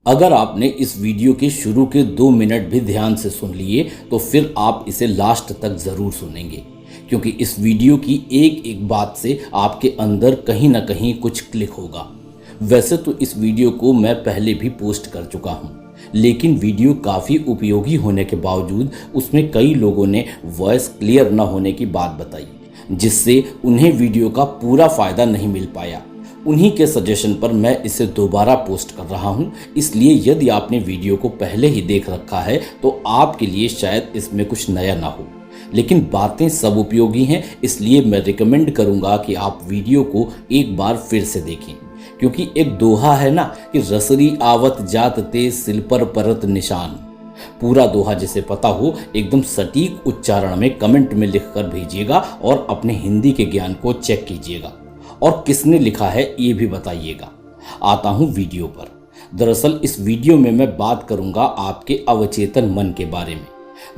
अगर आपने इस वीडियो के शुरू के 2 मिनट भी ध्यान से सुन लिए तो फिर आप इसे लास्ट तक ज़रूर सुनेंगे, क्योंकि इस वीडियो की एक एक बात से आपके अंदर कहीं ना कहीं कुछ क्लिक होगा। वैसे तो इस वीडियो को मैं पहले भी पोस्ट कर चुका हूँ, लेकिन वीडियो काफ़ी उपयोगी होने के बावजूद उसमें कई लोगों ने वॉइस क्लियर न होने की बात बताई, जिससे उन्हें वीडियो का पूरा फ़ायदा नहीं मिल पाया। उन्हीं के सजेशन पर मैं इसे दोबारा पोस्ट कर रहा हूं। इसलिए यदि आपने वीडियो को पहले ही देख रखा है तो आपके लिए शायद इसमें कुछ नया ना हो, लेकिन बातें सब उपयोगी हैं। इसलिए मैं रिकमेंड करूंगा कि आप वीडियो को एक बार फिर से देखें, क्योंकि एक दोहा है ना कि रसरी आवत जात ते सिल पर परत निशान। पूरा दोहा जिसे पता हो एकदम सटीक उच्चारण में कमेंट में लिखकर भेजिएगा और अपने हिंदी के ज्ञान को चेक कीजिएगा, और किसने लिखा है ये भी बताइएगा। आता हूँ वीडियो पर। दरअसल इस वीडियो में मैं बात करूँगा आपके अवचेतन मन के बारे में।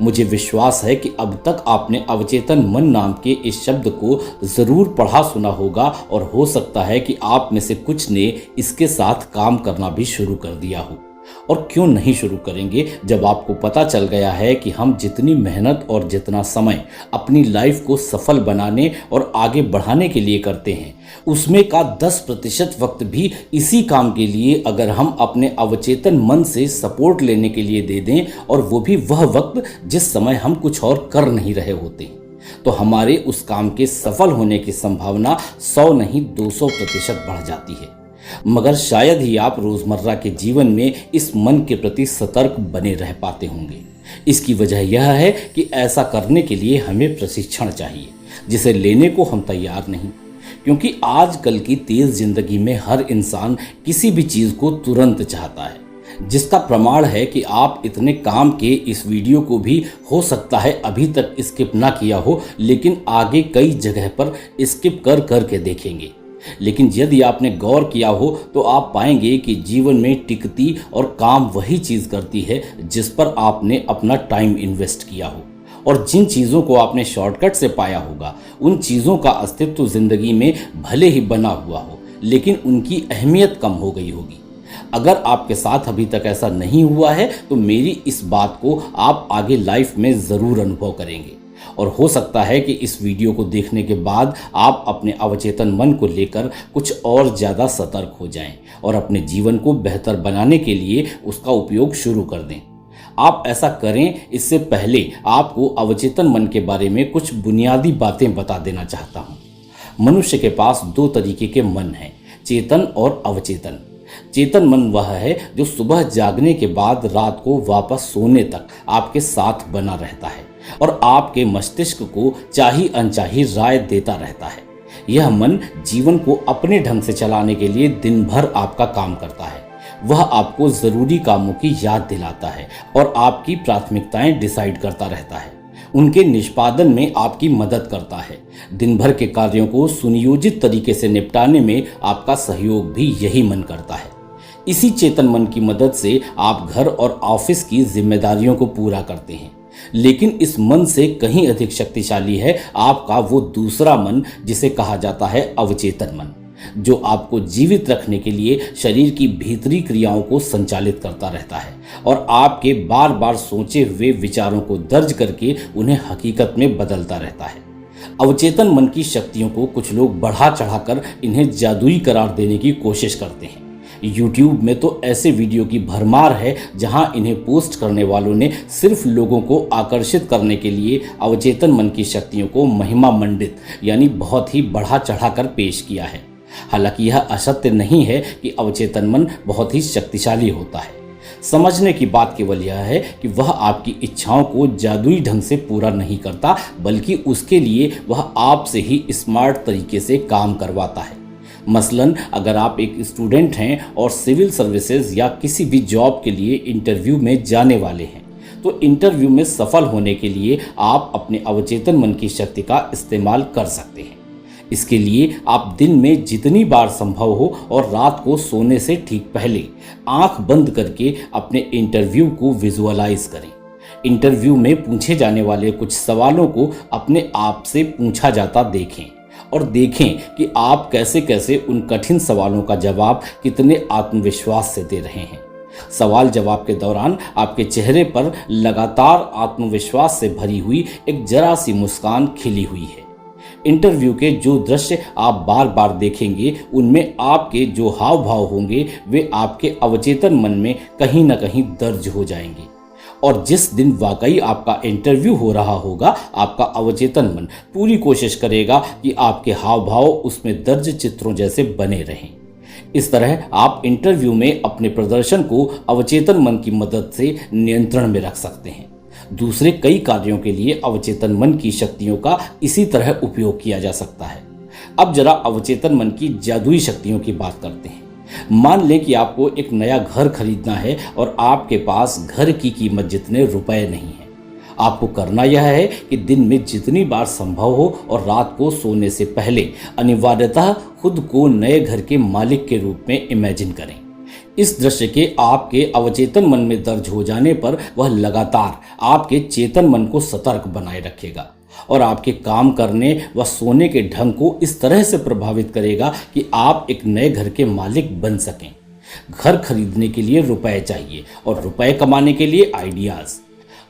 मुझे विश्वास है कि अब तक आपने अवचेतन मन नाम के इस शब्द को ज़रूर पढ़ा सुना होगा, और हो सकता है कि आप में से कुछ ने इसके साथ काम करना भी शुरू कर दिया हो। और क्यों नहीं शुरू करेंगे जब आपको पता चल गया है कि हम जितनी मेहनत और जितना समय अपनी लाइफ को सफल बनाने और आगे बढ़ाने के लिए करते हैं, उसमें का 10% वक्त भी इसी काम के लिए अगर हम अपने अवचेतन मन से सपोर्ट लेने के लिए दे दें, और वो भी वह वक्त जिस समय हम कुछ और कर नहीं रहे होते, तो हमारे उस काम के सफल होने की संभावना 100 नहीं 200% बढ़ जाती है। मगर शायद ही आप रोजमर्रा के जीवन में इस मन के प्रति सतर्क बने रह पाते होंगे। इसकी वजह यह है कि ऐसा करने के लिए हमें प्रशिक्षण चाहिए, जिसे लेने को हम तैयार नहीं, क्योंकि आजकल की तेज जिंदगी में हर इंसान किसी भी चीज़ को तुरंत चाहता है, जिसका प्रमाण है कि आप इतने काम के इस वीडियो को भी हो सकता है अभी तक स्किप ना किया हो, लेकिन आगे कई जगह पर स्किप कर करके देखेंगे। लेकिन यदि आपने गौर किया हो तो आप पाएंगे कि जीवन में टिकती और काम वही चीज़ करती है जिस पर आपने अपना टाइम इन्वेस्ट किया हो, और जिन चीज़ों को आपने शॉर्टकट से पाया होगा उन चीज़ों का अस्तित्व ज़िंदगी में भले ही बना हुआ हो, लेकिन उनकी अहमियत कम हो गई होगी। अगर आपके साथ अभी तक ऐसा नहीं हुआ है तो मेरी इस बात को आप आगे लाइफ में ज़रूर अनुभव करेंगे, और हो सकता है कि इस वीडियो को देखने के बाद आप अपने अवचेतन मन को लेकर कुछ और ज़्यादा सतर्क हो जाएं और अपने जीवन को बेहतर बनाने के लिए उसका उपयोग शुरू कर दें। आप ऐसा करें, इससे पहले आपको अवचेतन मन के बारे में कुछ बुनियादी बातें बता देना चाहता हूँ। मनुष्य के पास 2 तरीके के मन हैं, चेतन और अवचेतन। चेतन मन वह है जो सुबह जागने के बाद रात को वापस सोने तक आपके साथ बना रहता है और आपके मस्तिष्क को चाही अनचाही राय देता रहता है। यह मन जीवन को अपने ढंग से चलाने के लिए दिन भर आपका काम करता है। वह आपको ज़रूरी कामों की याद दिलाता है और आपकी प्राथमिकताएं डिसाइड करता रहता है। उनके निष्पादन में आपकी मदद करता है। दिन भर के कार्यों को सुनियोजित तरीके से निपटाने में आपका सहयोग भी यही मन करता है। इसी चेतन मन की मदद से आप घर और ऑफिस की जिम्मेदारियों को पूरा करते हैं। लेकिन इस मन से कहीं अधिक शक्तिशाली है आपका वो दूसरा मन, जिसे कहा जाता है अवचेतन मन, जो आपको जीवित रखने के लिए शरीर की भीतरी क्रियाओं को संचालित करता रहता है और आपके बार बार सोचे हुए विचारों को दर्ज करके उन्हें हकीकत में बदलता रहता है। अवचेतन मन की शक्तियों को कुछ लोग बढ़ा चढ़ाकर इन्हें जादुई करार देने की कोशिश करते हैं। YouTube में तो ऐसे वीडियो की भरमार है जहां इन्हें पोस्ट करने वालों ने सिर्फ लोगों को आकर्षित करने के लिए अवचेतन मन की शक्तियों को महिमा मंडित यानी बहुत ही बढ़ा चढ़ाकर पेश किया है। हालांकि यह असत्य नहीं है कि अवचेतन मन बहुत ही शक्तिशाली होता है। समझने की बात केवल यह है कि वह आपकी इच्छाओं को जादुई ढंग से पूरा नहीं करता, बल्कि उसके लिए वह आपसे ही स्मार्ट तरीके से काम करवाता है। मसलन अगर आप एक स्टूडेंट हैं और सिविल सर्विसेज या किसी भी जॉब के लिए इंटरव्यू में जाने वाले हैं, तो इंटरव्यू में सफल होने के लिए आप अपने अवचेतन मन की शक्ति का इस्तेमाल कर सकते हैं। इसके लिए आप दिन में जितनी बार संभव हो और रात को सोने से ठीक पहले आंख बंद करके अपने इंटरव्यू को विजुअलाइज करें। इंटरव्यू में पूछे जाने वाले कुछ सवालों को अपने आप से पूछा जाता देखें और देखें कि आप कैसे कैसे उन कठिन सवालों का जवाब कितने आत्मविश्वास से दे रहे हैं। सवाल जवाब के दौरान आपके चेहरे पर लगातार आत्मविश्वास से भरी हुई एक जरा सी मुस्कान खिली हुई है। इंटरव्यू के जो दृश्य आप बार बार देखेंगे उनमें आपके जो हाव भाव होंगे वे आपके अवचेतन मन में कहीं ना कहीं दर्ज हो जाएंगे। और जिस दिन वाकई आपका इंटरव्यू हो रहा होगा, आपका अवचेतन मन पूरी कोशिश करेगा कि आपके हाव भाव उसमें दर्ज चित्रों जैसे बने रहें। इस तरह आप इंटरव्यू में अपने प्रदर्शन को अवचेतन मन की मदद से नियंत्रण में रख सकते हैं। दूसरे कई कार्यों के लिए अवचेतन मन की शक्तियों का इसी तरह उपयोग किया जा सकता है। अब जरा अवचेतन मन की जादुई शक्तियों की बात करते हैं। मान लें कि आपको एक नया घर खरीदना है और आपके पास घर की कीमत जितने रुपए नहीं हैं। आपको करना यह है कि दिन में जितनी बार संभव हो और रात को सोने से पहले अनिवार्यतः खुद को नए घर के मालिक के रूप में इमेजिन करें। इस दृश्य के आपके अवचेतन मन में दर्ज हो जाने पर वह लगातार आपके चेतन मन को सतर्क बनाए रखेगा और आपके काम करने व सोने के ढंग को इस तरह से प्रभावित करेगा कि आप एक नए घर के मालिक बन सकें। घर खरीदने के लिए रुपए चाहिए और रुपए कमाने के लिए आइडियाज।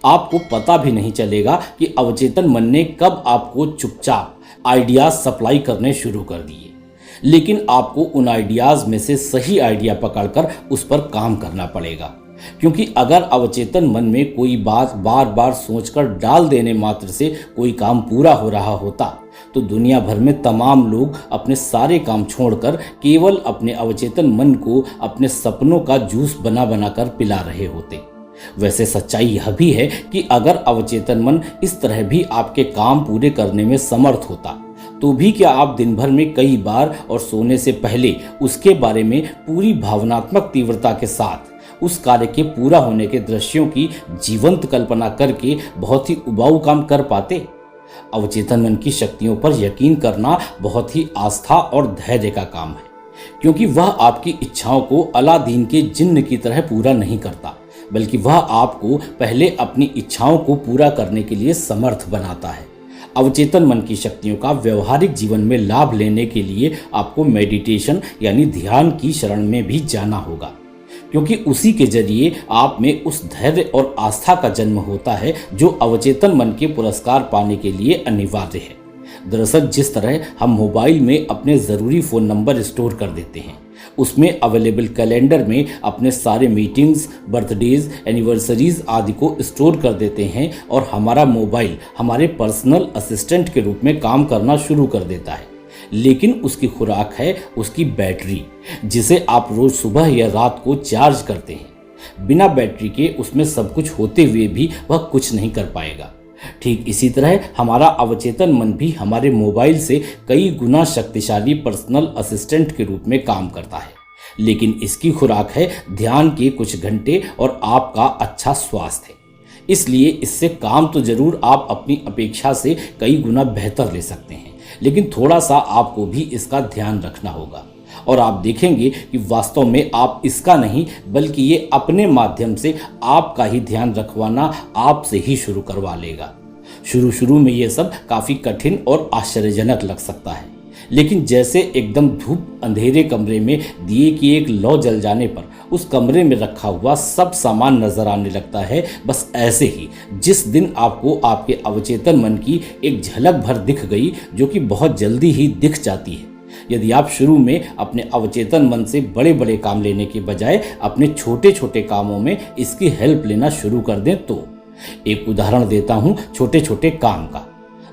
आपको पता भी नहीं चलेगा कि अवचेतन मन ने कब आपको चुपचाप आइडियाज सप्लाई करने शुरू कर दिए, लेकिन आपको उन आइडियाज में से सही आइडिया पकड़कर उस पर काम करना पड़ेगा। क्योंकि अगर अवचेतन मन में कोई बात बार बार सोचकर डाल देने मात्र से कोई काम पूरा हो रहा होता तो दुनिया भर में तमाम लोग अपने सारे काम छोड़कर केवल अपने अवचेतन मन को अपने सपनों का जूस बना बनाकर पिला रहे होते। वैसे सच्चाई यह भी है कि अगर अवचेतन मन इस तरह भी आपके काम पूरे करने में समर्थ होता तो भी क्या आप दिन भर में कई बार और सोने से पहले उसके बारे में पूरी भावनात्मक तीव्रता के साथ उस कार्य के पूरा होने के दृश्यों की जीवंत कल्पना करके बहुत ही उबाऊ काम कर पाते? अवचेतन मन की शक्तियों पर यकीन करना बहुत ही आस्था और धैर्य का काम है, क्योंकि वह आपकी इच्छाओं को अलादीन के जिन्न की तरह पूरा नहीं करता, बल्कि वह आपको पहले अपनी इच्छाओं को पूरा करने के लिए समर्थ बनाता है। अवचेतन मन की शक्तियों का व्यवहारिक जीवन में लाभ लेने के लिए आपको मेडिटेशन यानी ध्यान की शरण में भी जाना होगा, क्योंकि उसी के जरिए आप में उस धैर्य और आस्था का जन्म होता है जो अवचेतन मन के पुरस्कार पाने के लिए अनिवार्य है। दरअसल जिस तरह हम मोबाइल में अपने ज़रूरी फ़ोन नंबर स्टोर कर देते हैं, उसमें अवेलेबल कैलेंडर में अपने सारे मीटिंग्स, बर्थडेज, एनिवर्सरीज आदि को स्टोर कर देते हैं और हमारा मोबाइल हमारे पर्सनल असिस्टेंट के रूप में काम करना शुरू कर देता है। लेकिन उसकी खुराक है उसकी बैटरी, जिसे आप रोज सुबह या रात को चार्ज करते हैं। बिना बैटरी के उसमें सब कुछ होते हुए भी वह कुछ नहीं कर पाएगा। ठीक इसी तरह हमारा अवचेतन मन भी हमारे मोबाइल से कई गुना शक्तिशाली पर्सनल असिस्टेंट के रूप में काम करता है, लेकिन इसकी खुराक है ध्यान के कुछ घंटे और आपका अच्छा स्वास्थ्य। इसलिए इससे काम तो जरूर आप अपनी अपेक्षा से कई गुना बेहतर ले सकते हैं, लेकिन थोड़ा सा आपको भी इसका ध्यान रखना होगा और आप देखेंगे कि वास्तव में आप इसका नहीं बल्कि ये अपने माध्यम से आपका ही ध्यान रखवाना आपसे ही शुरू करवा लेगा। शुरू में ये सब काफ़ी कठिन और आश्चर्यजनक लग सकता है, लेकिन जैसे एकदम धूप अंधेरे कमरे में दिए की एक लौ जल जाने पर उस कमरे में रखा हुआ सब सामान नजर आने लगता है, बस ऐसे ही जिस दिन आपको आपके अवचेतन मन की एक झलक भर दिख गई, जो कि बहुत जल्दी ही दिख जाती है। यदि आप शुरू में अपने अवचेतन मन से बड़े बड़े काम लेने के बजाय अपने छोटे छोटे कामों में इसकी हेल्प लेना शुरू कर दें तो एक उदाहरण देता हूँ छोटे छोटे काम का।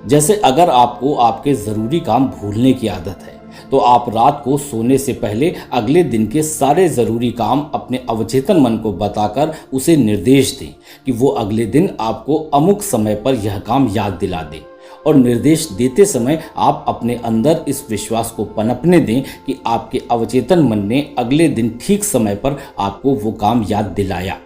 जैसे अगर आपको आपके ज़रूरी काम भूलने की आदत है तो आप रात को सोने से पहले अगले दिन के सारे ज़रूरी काम अपने अवचेतन मन को बताकर उसे निर्देश दें कि वो अगले दिन आपको अमुक समय पर यह काम याद दिला दे। और निर्देश देते समय आप अपने अंदर इस विश्वास को पनपने दें कि आपके अवचेतन मन ने अगले दिन ठीक समय पर आपको वो काम याद दिलाया,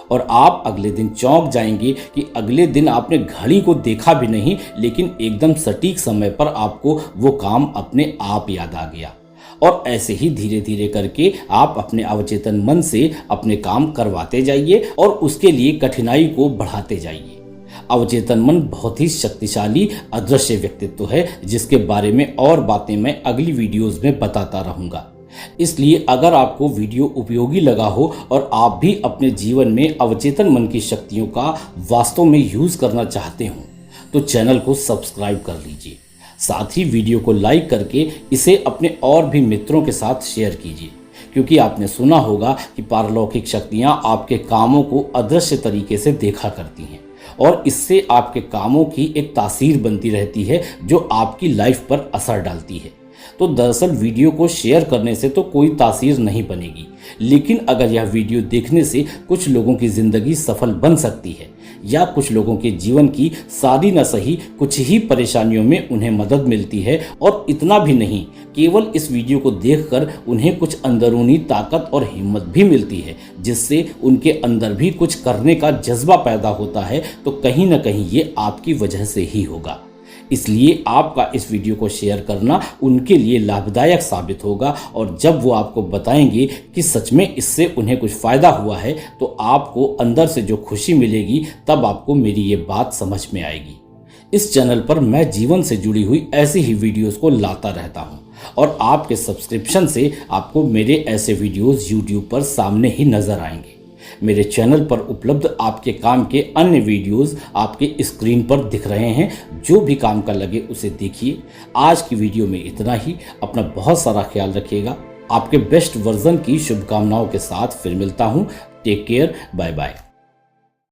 और आप अगले दिन चौंक जाएंगे कि अगले दिन आपने घड़ी को देखा भी नहीं, लेकिन एकदम सटीक समय पर आपको वो काम अपने आप याद आ गया। और ऐसे ही धीरे धीरे करके आप अपने अवचेतन मन से अपने काम करवाते जाइए और उसके लिए कठिनाई को बढ़ाते जाइए। अवचेतन मन बहुत ही शक्तिशाली अदृश्य व्यक्तित्व है, जिसके बारे में और बातें मैं अगली वीडियोस में बताता रहूँगा। इसलिए अगर आपको वीडियो उपयोगी लगा हो और आप भी अपने जीवन में अवचेतन मन की शक्तियों का वास्तव में यूज करना चाहते हो तो चैनल को सब्सक्राइब कर लीजिए। साथ ही वीडियो को लाइक करके इसे अपने और भी मित्रों के साथ शेयर कीजिए, क्योंकि आपने सुना होगा कि पारलौकिक शक्तियां आपके कामों को अदृश्य तरीके से देखा करती हैं और इससे आपके कामों की एक तासीर बनती रहती है जो आपकी लाइफ पर असर डालती है। तो दरअसल वीडियो को शेयर करने से तो कोई तासीर नहीं बनेगी, लेकिन अगर यह वीडियो देखने से कुछ लोगों की ज़िंदगी सफल बन सकती है या कुछ लोगों के जीवन की सारी न सही कुछ ही परेशानियों में उन्हें मदद मिलती है, और इतना भी नहीं, केवल इस वीडियो को देखकर उन्हें कुछ अंदरूनी ताकत और हिम्मत भी मिलती है जिससे उनके अंदर भी कुछ करने का जज्बा पैदा होता है, तो कहीं ना कहीं ये आपकी वजह से ही होगा। इसलिए आपका इस वीडियो को शेयर करना उनके लिए लाभदायक साबित होगा, और जब वो आपको बताएंगे कि सच में इससे उन्हें कुछ फ़ायदा हुआ है तो आपको अंदर से जो खुशी मिलेगी तब आपको मेरी ये बात समझ में आएगी। इस चैनल पर मैं जीवन से जुड़ी हुई ऐसी ही वीडियोस को लाता रहता हूँ और आपके सब्सक्रिप्शन से आपको मेरे ऐसे वीडियोस यूट्यूब पर सामने ही नज़र आएंगे। मेरे चैनल पर उपलब्ध आपके काम के अन्य वीडियोस आपके स्क्रीन पर दिख रहे हैं, जो भी काम का लगे उसे देखिए। आज की वीडियो में इतना ही। अपना बहुत सारा ख्याल रखिएगा। आपके बेस्ट वर्जन की शुभकामनाओं के साथ फिर मिलता हूँ। Take care, bye bye.